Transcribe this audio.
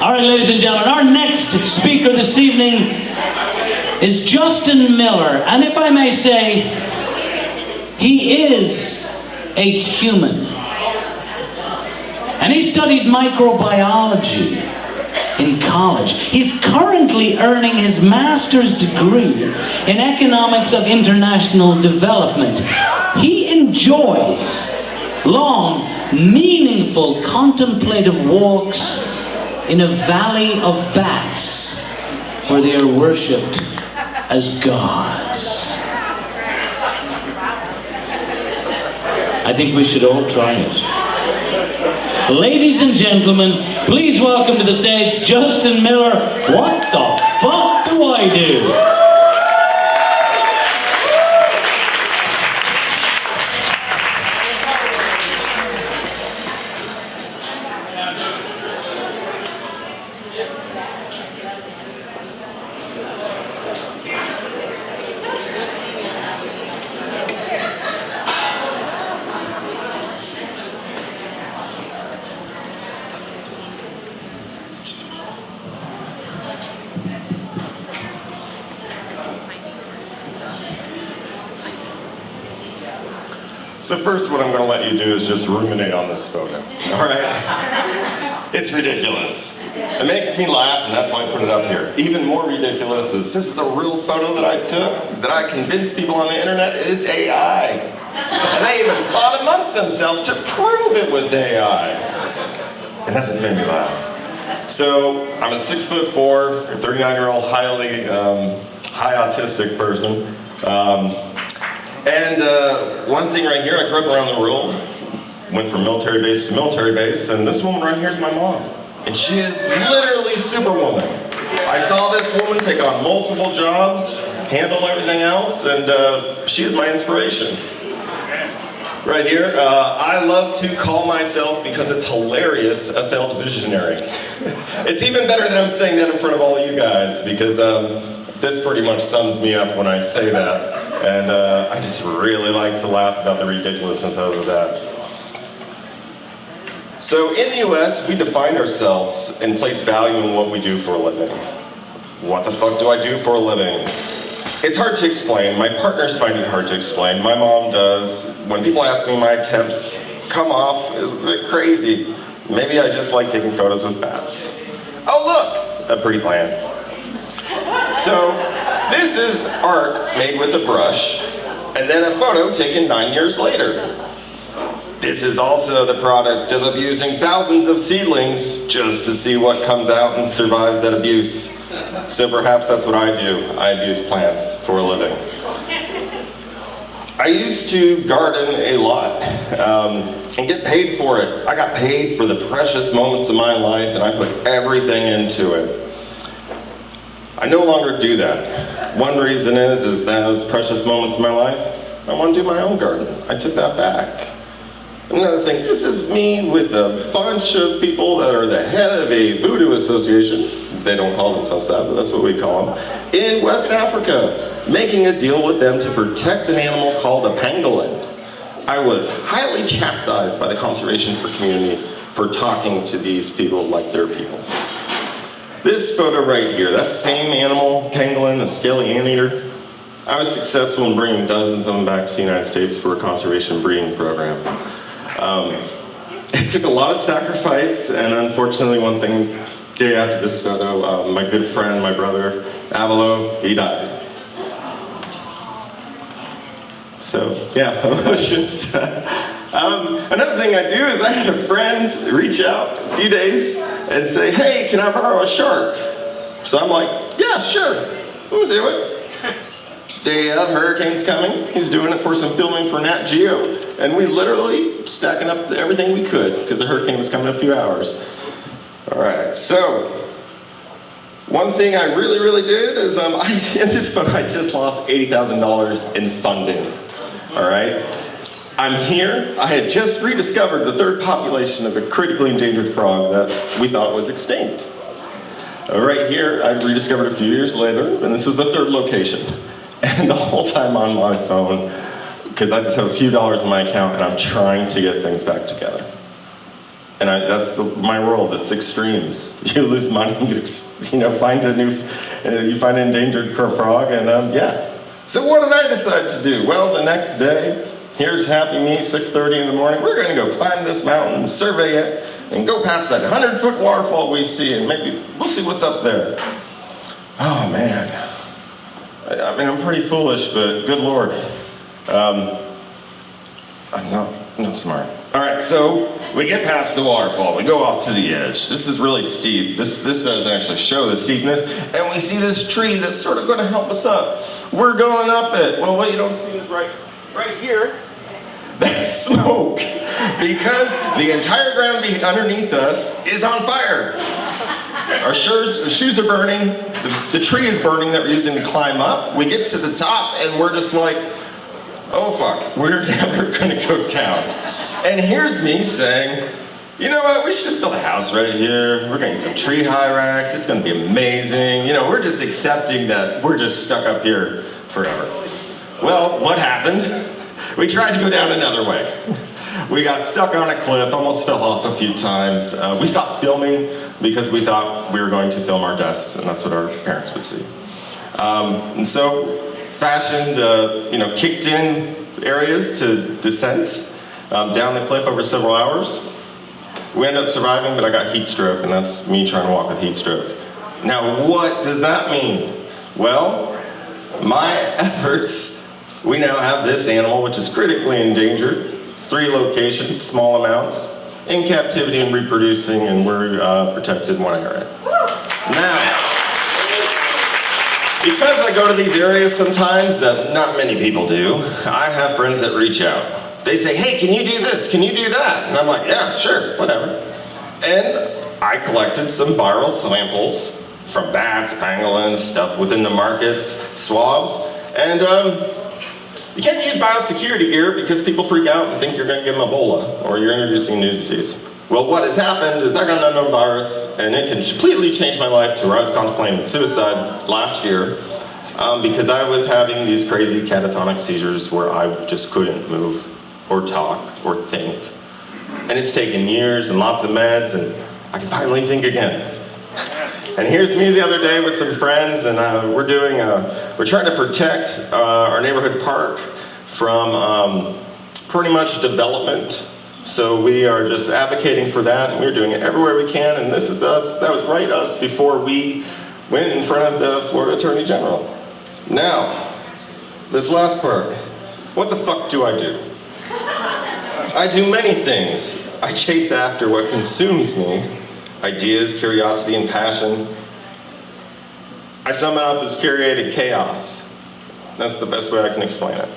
All right, ladies and gentlemen, our next speaker this evening is Justin Miller. And if I may say, he is a human. And he studied microbiology in college. He's currently earning his master's degree in economics of international development. He enjoys long, meaningful, contemplative walks in a valley of bats where they are worshipped as gods. I think we should all try it. Ladies and gentlemen, please welcome to the stage Justin Miller. What the fuck do I do? So first, what I'm going to let you do is just ruminate on this photo, all right? It's ridiculous. It makes me laugh, and that's why I put it up here. Even more ridiculous is this is a real photo that I took that I convinced people on the internet is AI. And they even fought amongst themselves to prove it was AI. And that just made me laugh. So I'm a 6'4", 39-year-old, highly high autistic person. One thing right here, I grew up around the world, went from military base to military base, and this woman right here is my mom. And she is literally Superwoman. I saw this woman take on multiple jobs, handle everything else, and she is my inspiration. Right here, I love to call myself, because it's hilarious, a failed visionary. It's even better that I'm saying that in front of all you guys, because this pretty much sums me up when I say that. And I just really like to laugh about the ridiculousness of that. So in the US, we define ourselves and place value in what we do for a living. What the fuck do I do for a living? It's hard to explain. My partners find it hard to explain. My mom does. When people ask me, my attempts come off as a bit crazy. Maybe I just like taking photos with bats. Oh look, a pretty plant. So this is art made with a brush, and then a photo taken 9 years later. This is also the product of abusing thousands of seedlings just to see what comes out and survives that abuse. So perhaps that's what I do. I abuse plants for a living. I used to garden a lot and get paid for it. I got paid for the precious moments of my life, and I put everything into it. I no longer do that. One reason is those precious moments of my life, I want to do my own garden. I took that back. Another thing, this is me with a bunch of people that are the head of a voodoo association. They don't call themselves that, but that's what we call them. In West Africa, making a deal with them to protect an animal called a pangolin. I was highly chastised by the conservation community for talking to these people like they're people. This photo right here, that same animal, pangolin, a scaly anteater, I was successful in bringing dozens of them back to the United States for a conservation breeding program. It took a lot of sacrifice, and unfortunately one thing, day after this photo, my good friend, my brother, Avalo, he died. So, yeah, emotions. Another thing I do is I had a friend reach out a few days and say, hey, can I borrow a shark? So I'm like, yeah, sure, I'm gonna do it. Day of, hurricane's coming. He's doing it for some filming for Nat Geo, and we literally stacking up everything we could because the hurricane was coming in a few hours. All right, so one thing I really did is in this photo I just lost $80,000 in funding. All right, I'm here. I had just rediscovered the third population of a critically endangered frog that we thought was extinct. Right here, I rediscovered a few years later, and this was the third location. And the whole time on my phone, because I just have a few dollars in my account and I'm trying to get things back together. And that's my world. It's extremes. You lose money, find you find an endangered frog, and yeah. So what did I decide to do? Well, the next day, here's happy me, 6:30 in the morning. We're going to go climb this mountain, survey it, and go past that 100-foot waterfall we see, and maybe we'll see what's up there. Oh man. I mean, I'm pretty foolish, but good Lord. I'm not smart. All right, so we get past the waterfall. We go off to the edge. This is really steep. This doesn't actually show the steepness. And we see this tree that's sort of going to help us up. We're going up it. Well, what you don't see is right here. That's smoke. Because the entire ground underneath us is on fire. Our shoes are burning. The tree is burning that we're using to climb up. We get to the top and we're just like, oh fuck, we're never gonna go down. And here's me saying, you know what, we should just build a house right here. We're gonna get some tree high racks. It's gonna be amazing. We're just accepting that we're just stuck up here forever. Well, what happened? We tried to go down another way. We got stuck on a cliff, almost fell off a few times. We stopped filming because we thought we were going to film our deaths, and that's what our parents would see. And so, fashioned, kicked in areas to descent down the cliff over several hours. We ended up surviving, but I got heat stroke, and that's me trying to walk with heat stroke. Now, what does that mean? Well, my efforts, we now have this animal, which is critically endangered, 3 locations, small amounts, in captivity and reproducing, and we're protected in one area. Now, because I go to these areas sometimes that not many people do, I have friends that reach out. They say, hey, can you do this? Can you do that? And I'm like, yeah, sure, whatever. And I collected some viral samples from bats, pangolins, stuff within the markets, swabs, and you can't use biosecurity gear because people freak out and think you're going to give them Ebola or you're introducing a new disease. Well, what has happened is I got an unknown virus, and it completely changed my life to where I was contemplating suicide last year because I was having these crazy catatonic seizures where I just couldn't move or talk or think. And it's taken years and lots of meds, and I can finally think again. And here's me the other day with some friends, and we're trying to protect our neighborhood park from pretty much development. So we are just advocating for that, and we're doing it everywhere we can, and this is us, that was us before we went in front of the Florida Attorney General. Now, this last part, what the fuck do I do? I do many things. I chase after what consumes me, ideas, curiosity, and passion. I sum it up as curated chaos. That's the best way I can explain it.